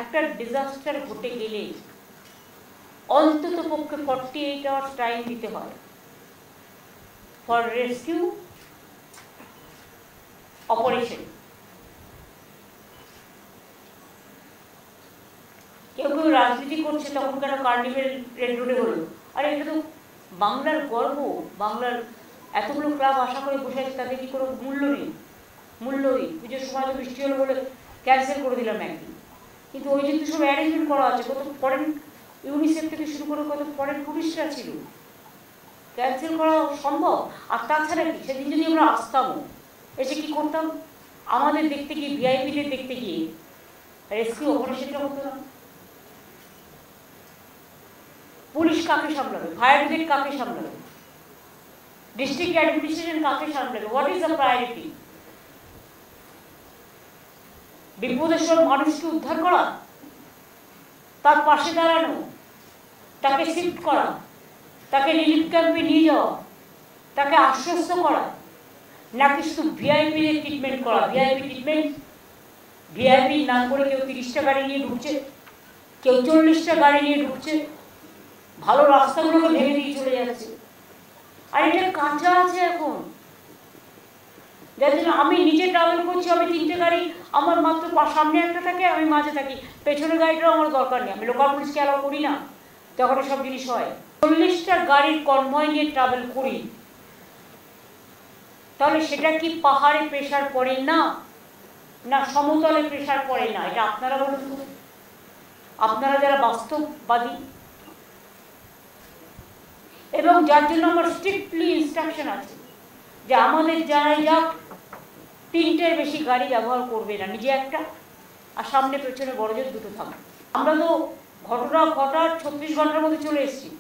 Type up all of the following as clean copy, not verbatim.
একটা ডিজাস্টার ঘটে গেলে অন্তত পক্ষে 48 আওয়ার্স টাইম দিতে হয় ফর রেস্কিউ অপারেশন। কেউ কেউ রাজনীতি করছে তখন কেন কার্নিভেল রেড রোডে হলো? আর এটা তো বাংলার গর্ব, বাংলার এতগুলো ক্লাব আশা করে বসে আছে, তাদের কি কোনো মূল্য নেই? মূল্যই পুজোর সময় তো বৃষ্টি হলো বলে ক্যান্সেল করে দিলাম একদিন, কিন্তু ওই দিন তো সব অ্যারেঞ্জমেন্ট করা আছে, কত ফরেন ইউনিসেফ থেকে শুরু করে কত ফরেন টুরিস্টরা ছিল, ক্যান্সেল করা সম্ভব? আর তাছাড়া কি সেদিন যদি আমরা আসতামও, এসে কি করতাম? আমাদের দেখতে গিয়ে, ভিআইপিদের দেখতে গিয়ে রেস্কিউ অপারেশনটা হতো না। পুলিশ কাকে সামলাবে? ফায়ার ব্রিগেড কাকে সামলাবে? ডিস্ট্রিক্ট অ্যাডমিনিস্ট্রেশন কাকে সামলাবে? What is the priority? বিপদের সময় মানুষকে উদ্ধার করা, তার পাশে দাঁড়ানো, তাকে শিফট করা, তাকে রিলিফ ক্যাম্পে নিয়ে যাওয়া, তাকে আশ্বস্ত করা, নাকি শুধু ভিআইপিদের ট্রিটমেন্ট করা? ভিআইপি ট্রিটমেন্ট, ভিআইপি নাম করে কেউ 30টা গাড়ি নিয়ে ঢুকছে, কেউ 40টা গাড়ি নিয়ে ঢুকছে, ভালো রাস্তাগুলোকে ভেঙে দিয়ে চলে যাচ্ছে। আর এটা কাঁচা আছে এখন, যার জন্য আমি নিজে ট্রাভেল করছি, আমি 3টে গাড়ি, আমার মাত্র সামনে একটা থাকে, আমি মাঝে থাকি, পেছনের গাড়িটাও আমার দরকার নেই, আমি লোকাল পুলিশকে অ্যালাউ করি না, তখন সব জিনিস হয়। 40টা গাড়ির কনভয় নিয়ে ট্রাভেল করি, তাহলে সেটা কি পাহাড়ে প্রেশার পড়ে না, না সমতলে প্রেশার পড়ে না? এটা আপনারা বলুন, আপনারা যারা বাস্তববাদী। এবং যার জন্য আমার স্ট্রিক্টলি ইনস্ট্রাকশন আছে যে আমাদের জানাই যাক 3টের বেশি গাড়ি ব্যবহার করবে না, নিজে একটা আর সামনে পেছনে বড় জোর 2টো থাকবে। আমরা তো ঘটনা ঘটার 36 ঘন্টার মধ্যে চলে এসেছি,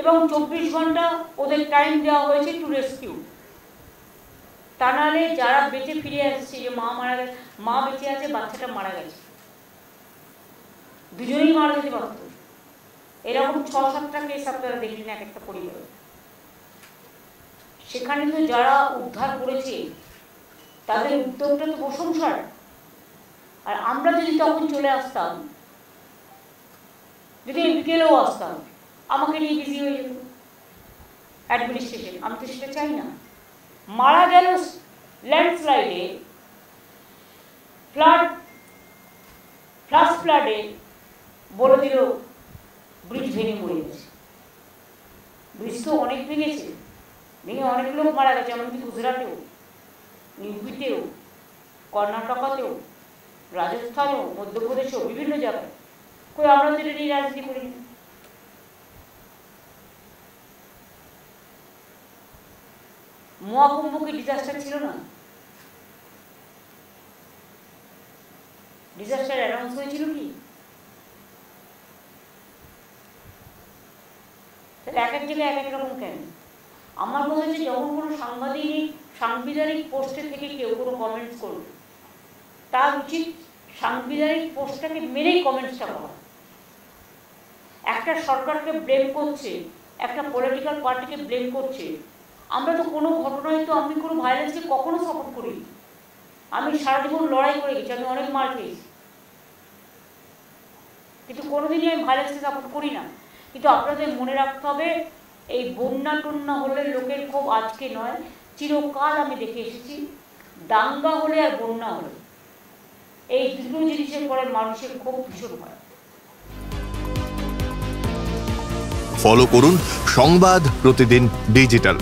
এবং 24 ঘন্টা ওদের টাইম দেওয়া হয়েছে টু রেস্কিউ। তা নাহলে যারা বেঁচে ফিরে আসছে, যে মা মারা গেছে, মা বেঁচে আছে, বাচ্চাটা মারা গেছে, দুজনেই মারা যেতে পারত। এরকম 6-7টা কেস আপনারা দেখলেন এক একটা পরিবারে। সেখানে তো যারা উদ্ধার করেছে তাদের উদ্যোগটা তো প্রশংসার। আর আমরা যদি তখন চলে আসতাম, যদি বিকেলেও আসতাম, আমাকে নিয়ে বিজি হয়ে যেত অ্যাডমিনিস্ট্রেশন। আমি তো সেটা চাই না। মারা গেল ল্যান্ডস্লাইডে, ফ্লাডে, বলে দিল ব্রিজ ভেঙে মরে গেছে। ব্রিজ তো অনেক ভেঙেছে, ভেঙে অনেক লোক মারা গেছে, এমনকি গুজরাটেও, ইউপিতেও, কর্ণাটকাতেও, রাজস্থানেও, মধ্যপ্রদেশেও, বিভিন্ন জায়গায়। কই আমরা তো এটা নিয়ে রাজনীতি করিনি। মহাকুম্ভ কি ডিজাস্টার ছিল না? ডিজাস্টার অ্যানাউন্স হয়েছিল কি? তাহলে এক এক জায়গায় এক এক রকম কেন? আমার কথা হচ্ছে, যখন কোনো সাংবিধানিক পোস্টে থেকে কেউ কোনো কমেন্টস করবে, তার উচিত সাংবিধানিক পোস্টটাকে মেনেই কমেন্টসটা করা। একটা সরকারকে ব্লেম করছে, একটা পলিটিক্যাল পার্টিকে ব্লেম করছে। আমরা তো কোনো ঘটনায় তো, আমি কোনো ভায়োলেন্সকে কখনো সাপোর্ট করি। আমি সারা জীবন লড়াই করে গেছি, আমি অনেক মার খেয়েছি, কিন্তু কোনোদিনই আমি ভায়োলেন্সকে সাপোর্ট করি না। কিন্তু আপনাদের মনে রাখতে হবে, এই বন্যা টন্যা হলে লোকের ক্ষোভ আজকে নয়, চিরকাল আমি দেখে এসেছি। দাঙ্গা হলে আর বন্যা হলে, এই দুটো জিনিসের পরে মানুষের ক্ষোভ ভীষণ হয়। ফলো করুন সংবাদ প্রতিদিন ডিজিটাল।